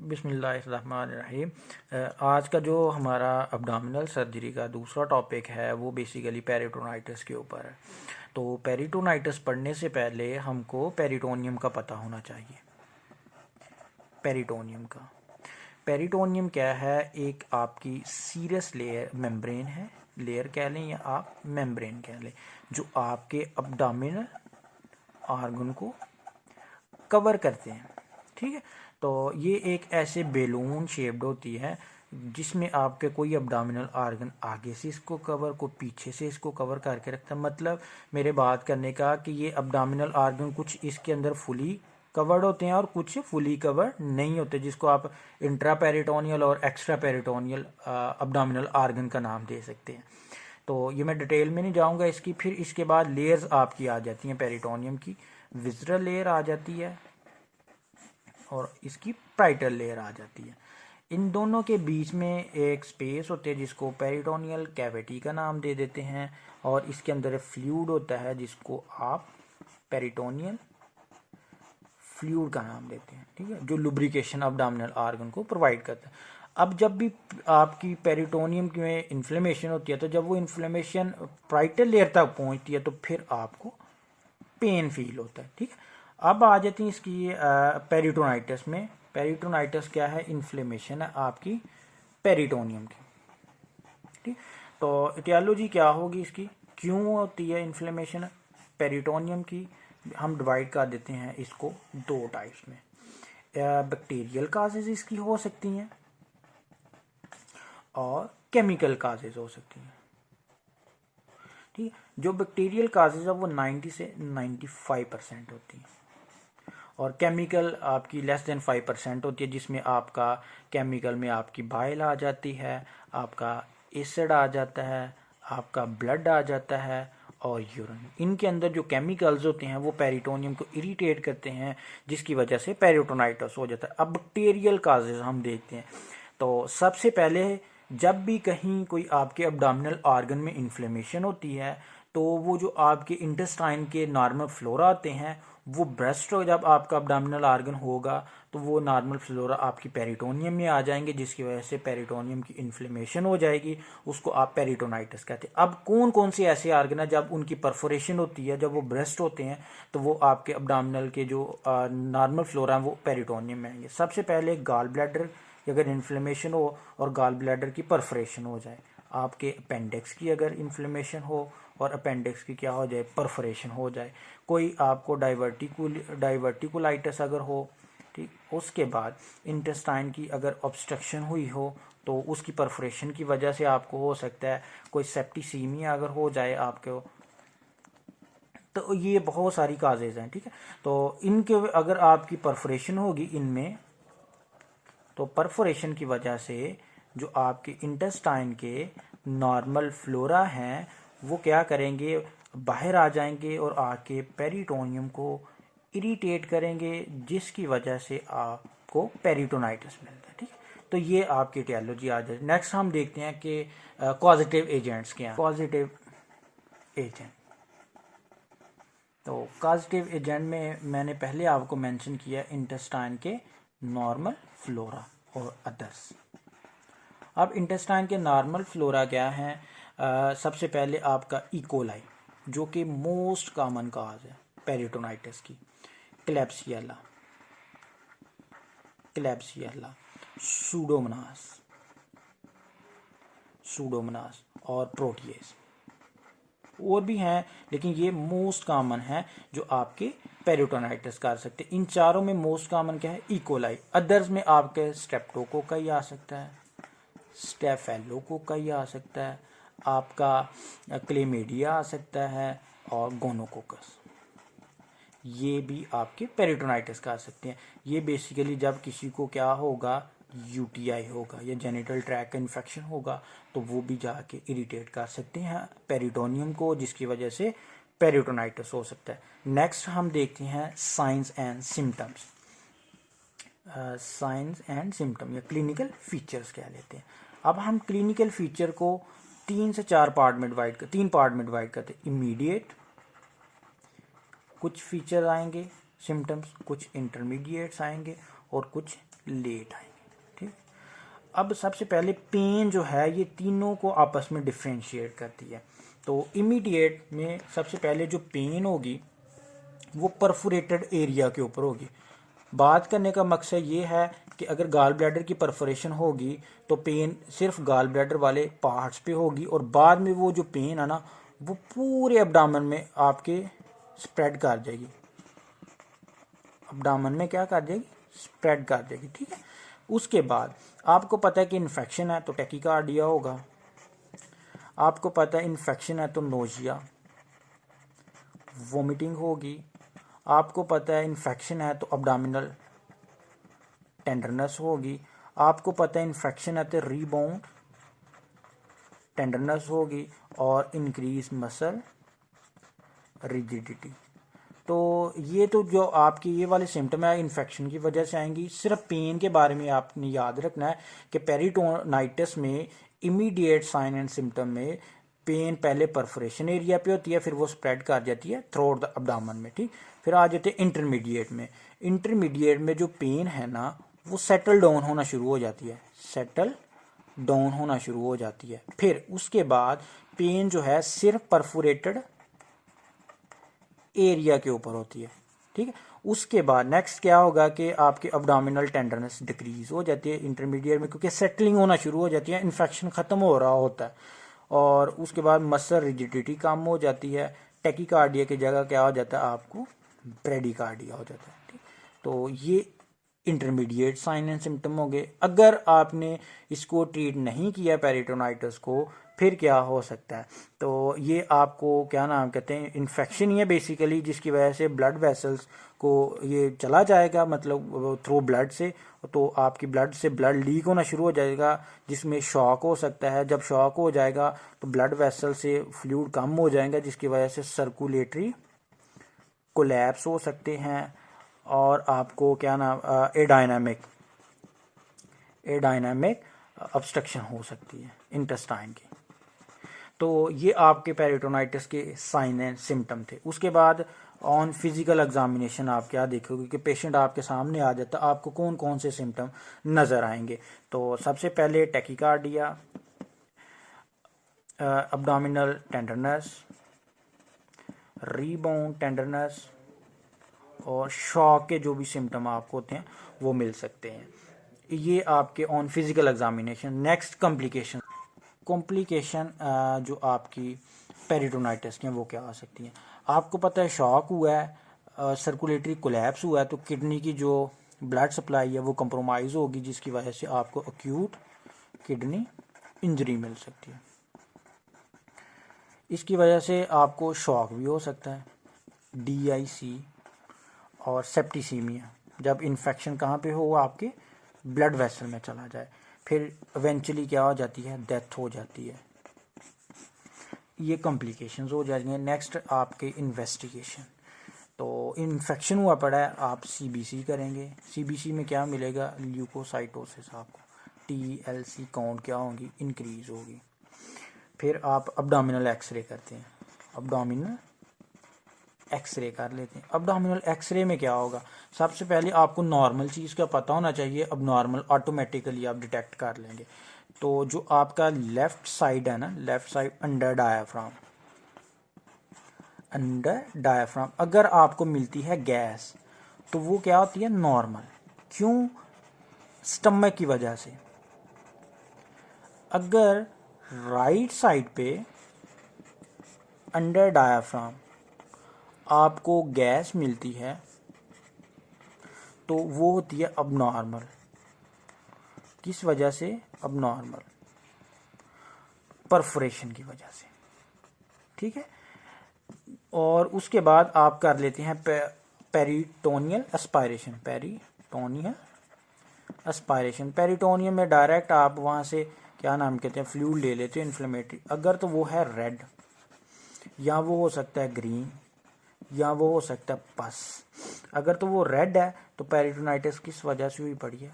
बिस्मिल्लाहिर्रहमानिर्रहीम। आज का जो हमारा अब्डोमिनल सर्जरी का दूसरा टॉपिक है वो बेसिकली पेरिटोनाइटिस के ऊपर है। तो पेरिटोनाइटिस पढ़ने से पहले हमको पेरिटोनियम का पता होना चाहिए। पेरिटोनियम क्या है? एक आपकी सीरस लेयर मेम्ब्रेन है, लेयर कह लें या आप मेम्ब्रेन कह लें, जो आपके अब्डोमिनल ऑर्गन को कवर करते हैं। ठीक है, तो ये एक ऐसे बेलून शेप्ड होती है जिसमें आपके कोई अब्डोमिनल ऑर्गन आगे से इसको कवर, को पीछे से इसको कवर करके रखता है। मतलब मेरे बात करने का कि ये अब्डोमिनल ऑर्गन कुछ इसके अंदर फुली कवर्ड होते हैं और कुछ फुली कवर्ड नहीं होते, जिसको आप इंट्रा पेरिटोनियल और एक्स्ट्रा पेरिटोनियल अब्डोमिनल ऑर्गन का नाम दे सकते हैं। तो ये मैं डिटेल में नहीं जाऊंगा इसकी। फिर इसके बाद लेयर्स आपकी आ जाती हैं पेरिटोनियम की। विसरल लेयर आ जाती है और इसकी पाइटल लेयर आ जाती है। इन दोनों के बीच में एक स्पेस होती है जिसको पेरिटोनियल कैविटी का नाम दे देते हैं, और इसके अंदर फ्लूइड होता है जिसको आप पेरिटोनियल फ्लूइड का नाम देते हैं। ठीक है, जो लुब्रिकेशन अब्डोमिनल ऑर्गन को प्रोवाइड करता है। अब जब भी आपकी पेरिटोनियम में इन्फ्लेमेशन होती है, तो जब वो इन्फ्लेमेशन पाइटल लेयर तक पहुंचती है तो फिर आपको पेन फील होता है। ठीक है, अब आ जाती है इसकी पेरिटोनाइटिस में। पेरिटोनाइटिस क्या है? इन्फ्लेमेशन है आपकी पेरिटोनियम की। ठीक, तो इटियोलॉजी क्या होगी इसकी, क्यों होती है इन्फ्लेमेशन पेरिटोनियम की? हम डिवाइड कर देते हैं इसको दो टाइप्स में। बैक्टीरियल काजेज इसकी हो सकती हैं और केमिकल काजेज हो सकती हैं। ठीक, जो बैक्टीरियल काजेज है वो 90 से 95% होती है, और केमिकल आपकी लेस देन 5% होती है, जिसमें आपका केमिकल में आपकी बाइल आ जाती है, आपका एसिड आ जाता है, आपका ब्लड आ जाता है और यूरिन। इनके अंदर जो केमिकल्स होते हैं वो पेरिटोनियम को इरिटेट करते हैं, जिसकी वजह से पेरिटोनाइटिस हो जाता है। अब बैक्टीरियल काजेज हम देखते हैं। तो सबसे पहले जब भी कहीं कोई आपके अब्डोमिनल ऑर्गन में इन्फ्लेमेशन होती है, तो वो जो आपके इंटेस्टाइन के नॉर्मल फ्लोरा आते हैं वो ब्रेस्ट, जब आपका अब्डोमिनल ऑर्गन होगा तो वो नॉर्मल फ्लोरा आपकी पेरिटोनियम में आ जाएंगे, जिसकी वजह से पेरिटोनियम की इन्फ्लेमेशन हो जाएगी। उसको आप पेरिटोनाइटिस कहते हैं। अब कौन कौन से ऐसे ऑर्गन है जब उनकी परफोरेशन होती है, जब वो ब्रेस्ट होते हैं, तो वो आपके अब्डोमिनल के जो नॉर्मल फ्लोरा है वो पेरिटोनियम में आएंगे। सबसे पहले गॉल ब्लैडर की अगर इन्फ्लेमेशन हो और गॉल ब्लैडर की परफोरेशन हो जाए, आपके अपेंडिक्स की अगर इन्फ्लेमेशन हो और अपेंडिक्स की क्या हो जाए, परफोरेशन हो जाए, कोई आपको डाइवर्टिकुलाइटिस अगर हो, ठीक, उसके बाद इंटेस्टाइन की अगर ऑब्स्ट्रक्शन हुई हो तो उसकी परफोरेशन की वजह से आपको हो सकता है, कोई सेप्टिसीमिया अगर हो जाए आपको, तो ये बहुत सारी काजेज हैं। ठीक है, तो इनके अगर आपकी परफोरेशन होगी इनमें, तो परफोरेशन की वजह से जो आपके इंटेस्टाइन के नॉर्मल फ्लोरा हैं वो क्या करेंगे, बाहर आ जाएंगे और आके पेरिटोनियम को इरिटेट करेंगे, जिसकी वजह से आपको पेरिटोनाइटिस मिलता है। ठीक है, तो ये आपकी टियोलॉजी आ जाए। नेक्स्ट हम देखते हैं कि कॉजेटिव एजेंट्स क्या हैं। पॉजिटिव एजेंट, तो कॉजेटिव एजेंट में मैंने पहले आपको मेंशन किया इंटेस्टाइन के नॉर्मल फ्लोरा और अदर्स। अब इंटेस्टाइन के नॉर्मल फ्लोरा क्या है? सबसे पहले आपका इकोलाई, जो कि मोस्ट कॉमन काज है पेरिटोनाइटिस की, क्लेब्सियला, सूडोमोनास और प्रोटिएज। और भी हैं लेकिन ये मोस्ट कॉमन है जो आपके पेरिटोनाइटिस कर सकते हैं। इन चारों में मोस्ट कॉमन क्या है? इकोलाई। अदर्स में आपके स्ट्रेप्टोकोकाई आ सकता है, स्टेफेलोकोकाई आ सकता है, आपका क्लेमीडिया आ सकता है और गोनोकोकस। ये भी आपके पेरिटोनाइटिस का आ सकते हैं। ये बेसिकली जब किसी को क्या होगा, यूटीआई होगा या जेनिटल ट्रैक का इन्फेक्शन होगा, तो वो भी जाके इरिटेट कर सकते हैं पेरिटोनियम को, जिसकी वजह से पेरिटोनाइटिस हो सकता है। नेक्स्ट हम देखते हैं science and symptoms. Science and symptom या क्लिनिकल फीचर्स कह लेते हैं। अब हम क्लिनिकल फीचर को तीन पार्ट में डिवाइड करते हैं। इमीडिएट कुछ फीचर आएंगे, सिम्टम्स कुछ इंटरमीडिएट्स आएंगे और कुछ लेट आएंगे। अब सबसे पहले पेन जो है ये तीनों को आपस में डिफ्रेंशिएट करती है। तो इमीडिएट में सबसे पहले जो पेन होगी वो परफोरेटेड एरिया के ऊपर होगी। बात करने का मकसद ये है कि अगर गाल ब्लैडर की परफोरेशन होगी तो पेन सिर्फ गाल ब्लैडर वाले पार्ट्स पे होगी, और बाद में वो जो पेन है ना वो पूरे एब्डामन में आपके स्प्रेड कर जाएगी। एब्डामन में क्या कर जाएगी? स्प्रेड कर जाएगी, ठीक है। उसके बाद आपको पता है कि इन्फेक्शन है तो टैकीकार्डिया होगा, आपको पता है इन्फेक्शन है तो नोजिया, वोमिटिंग होगी, आपको पता है इन्फेक्शन है तो अब्डामिनल टेंडरनेस होगी, आपको पता है इन्फेक्शन है तो रीबाउंड टेंडरनेस होगी, और इंक्रीज मसल रिजिडिटी। तो ये तो जो आपकी ये वाले सिम्टम है इन्फेक्शन की वजह से आएंगी। सिर्फ पेन के बारे में आपने याद रखना है कि पेरिटोनाइटिस में इमीडिएट साइन एंड सिम्टम में पेन पहले परफोरेशन एरिया पे होती है, फिर वो स्प्रेड कर जाती है थ्रू द अब्डामन में, ठीक। फिर आ जाते हैं इंटरमीडिएट में। इंटरमीडिएट में जो पेन है ना वो सेटल डाउन होना शुरू हो जाती है, सेटल डाउन होना शुरू हो जाती है। फिर उसके बाद पेन जो है सिर्फ परफोरेटेड एरिया के ऊपर होती है, ठीक है। उसके बाद नेक्स्ट क्या होगा कि आपके अब्डोमिनल टेंडरनेस डिक्रीज हो जाती है इंटरमीडिएट में, क्योंकि सेटलिंग होना शुरू हो जाती है, इन्फेक्शन खत्म हो रहा होता है। और उसके बाद मसल रिजिडिटी कम हो जाती है, टैकीकार्डिया की जगह क्या हो जाता है आपको ब्रेडिकार्डिया हो जाता है, ठीक। तो ये इंटरमीडिएट साइन एंड सिम्टम हो गए। अगर आपने इसको ट्रीट नहीं किया पेरिटोनाइटिस को, फिर क्या हो सकता है? तो ये आपको क्या नाम कहते हैं, इन्फेक्शन ही है बेसिकली, जिसकी वजह से ब्लड वेसल्स को ये चला जाएगा, मतलब थ्रू ब्लड से, तो आपकी ब्लड से ब्लड लीक होना शुरू हो जाएगा, जिसमें शॉक हो सकता है। जब शॉक हो जाएगा तो ब्लड वेसल से फ्लूइड कम हो जाएगा, जिसकी वजह से सर्कुलेटरी कोलैप्स हो सकते हैं, और आपको क्या नाम एडायनामिक ऑब्स्ट्रक्शन हो सकती है इंटेस्टाइन की। तो ये आपके पेरिटोनाइटिस के साइन एंड सिम्टम थे। उसके बाद ऑन फिजिकल एग्जामिनेशन आप क्या देखोगे कि पेशेंट आपके सामने आ जाता है, आपको कौन कौन से सिम्टम नज़र आएंगे। तो सबसे पहले tachycardia, abdominal tenderness, rebound tenderness, और शॉक के जो भी सिम्टम आपको होते हैं वो मिल सकते हैं। ये आपके on physical examination. Next complication जो आपकी पेरिटोनाइटिस की हैं वो क्या आ सकती हैं? आपको पता है शॉक हुआ है, सर्कुलेटरी कोलैप्स हुआ है, तो किडनी की जो ब्लड सप्लाई है वो कंप्रोमाइज होगी, जिसकी वजह से आपको अक्यूट किडनी इंजरी मिल सकती है। इसकी वजह से आपको शॉक भी हो सकता है, DIC और सेप्टिसीमिया, जब इन्फेक्शन कहाँ पे हो, आपके ब्लड वेसल में चला जाए। फिर इवेंचुअली क्या हो जाती है, डेथ हो जाती है। ये कॉम्प्लिकेशंस हो जाती हैं। नेक्स्ट आपके इन्वेस्टिगेशन। तो इन्फेक्शन हुआ पड़ा है, आप CBC करेंगे। CBC में क्या मिलेगा, ल्यूकोसाइटोसिस, आपको TLC काउंट क्या होगी, इंक्रीज होगी। फिर आप अब्डोमिनल एक्सरे करते हैं, अब्डोमिनल एक्सरे कर लेते हैं। अब्डोमिनल एक्सरे में क्या होगा, सबसे पहले आपको नॉर्मल चीज़ का पता होना चाहिए, अब नॉर्मल ऑटोमेटिकली आप डिटेक्ट कर लेंगे। तो जो आपका लेफ्ट साइड है ना, लेफ्ट साइड अंडर डायाफ्राम अगर आपको मिलती है गैस तो वो क्या होती है, नॉर्मल। क्यों? स्टमक की वजह से। अगर राइट साइड पे अंडर डायाफ्राम आपको गैस मिलती है तो वो होती है अबनॉर्मल। किस वजह से अबनॉर्मल? परफोरेशन की वजह से, ठीक है। और उसके बाद आप कर लेते हैं पेरिटोनियल एस्पायरेशन। पेरिटोनियम में डायरेक्ट आप वहाँ से क्या नाम कहते हैं फ्लूइड ले लेते हैं इन्फ्लेमेटरी। अगर तो वो है रेड, या वो हो सकता है ग्रीन, या वो हो सकता है पस। अगर तो वो रेड है तो पेरिटोनाइटिस किस वजह से हुई पड़ी है,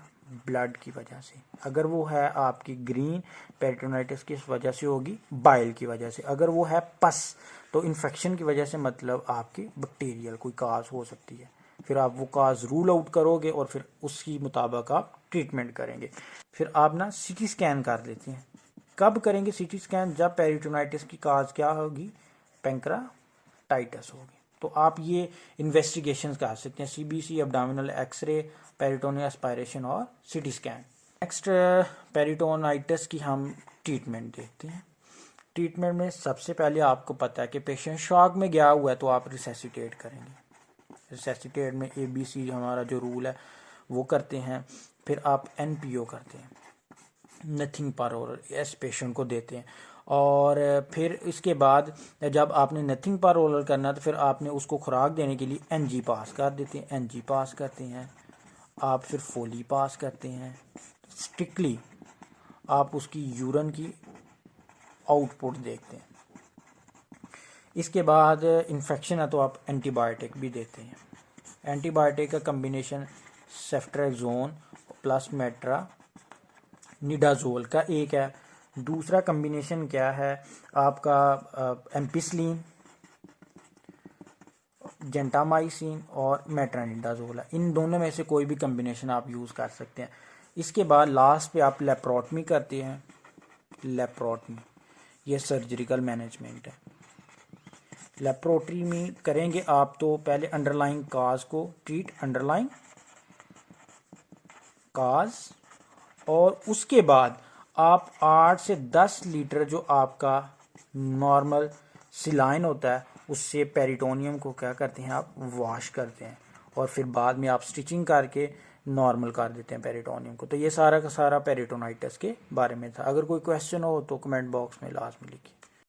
ब्लड की वजह से। अगर वो है आपकी ग्रीन, पेरिटोनाइटिस किस वजह से होगी, बाइल की वजह से। अगर वो है पस तो इन्फेक्शन की वजह से, मतलब आपकी बैक्टीरियल कोई काज हो सकती है। फिर आप वो काज रूल आउट करोगे और फिर उसकी मुताबिक आप ट्रीटमेंट करेंगे। फिर आप ना सीटी स्कैन कर लेते हैं। कब करेंगे सीटी स्कैन? जब पेरिटोनाइटिस की काज क्या होगी? पैंक्राटाइटिस होगी। तो आप ये इन्वेस्टिगेशंस कर सकते हैं, CBC, abdominal x-ray, peritoneal aspiration और सीटी स्कैन। नेक्स्ट पेरिटोनाइटिस की हम ट्रीटमेंट देखते हैं। ट्रीटमेंट में सबसे पहले आपको पता है कि पेशेंट शॉक में गया हुआ है तो आप रिसेसिटेट करेंगे। रिसेसिटेट में ABC हमारा जो रूल है वो करते हैं। फिर आप NPO करते हैं, नथिंग पर ओरल, इस पेशेंट को देते हैं। और फिर इसके बाद जब आपने नथिंग पर ओरल करना तो फिर आपने उसको खुराक देने के लिए NG पास कर देते हैं, NG पास करते हैं आप। फिर फोली पास करते हैं। स्ट्रिक्टली आप उसकी यूरिन की आउटपुट देखते हैं। इसके बाद इन्फेक्शन है तो आप एंटीबायोटिक भी देते हैं। एंटीबायोटिक का कम्बिनेशन सेफ्ट्रेक्सोन प्लस मेट्रानिडाजोल का एक है। दूसरा कम्बिनेशन क्या है आपका? एम्पिसिलिन, जेंटामाइसिन और मेट्रानिडाजोल है। इन दोनों में से कोई भी कम्बिनेशन आप यूज़ कर सकते हैं। इसके बाद लास्ट पे आप लेप्रोटमी करते हैं। लेप्रोटमी ये सर्जिकल मैनेजमेंट है। लेप्रोटमी करेंगे आप तो पहले अंडरलाइंग काज को ट्रीट, अंडरलाइंग काज, और उसके बाद आप 8 से 10 लीटर जो आपका नॉर्मल सिलाइन होता है उससे पेरिटोनियम को क्या करते हैं आप? वॉश करते हैं। और फिर बाद में आप स्टिचिंग करके नॉर्मल कर देते हैं पेरिटोनियम को। तो ये सारा का सारा पेरिटोनाइटिस के बारे में था। अगर कोई क्वेश्चन हो तो कमेंट बॉक्स में लाजमी लिखिए।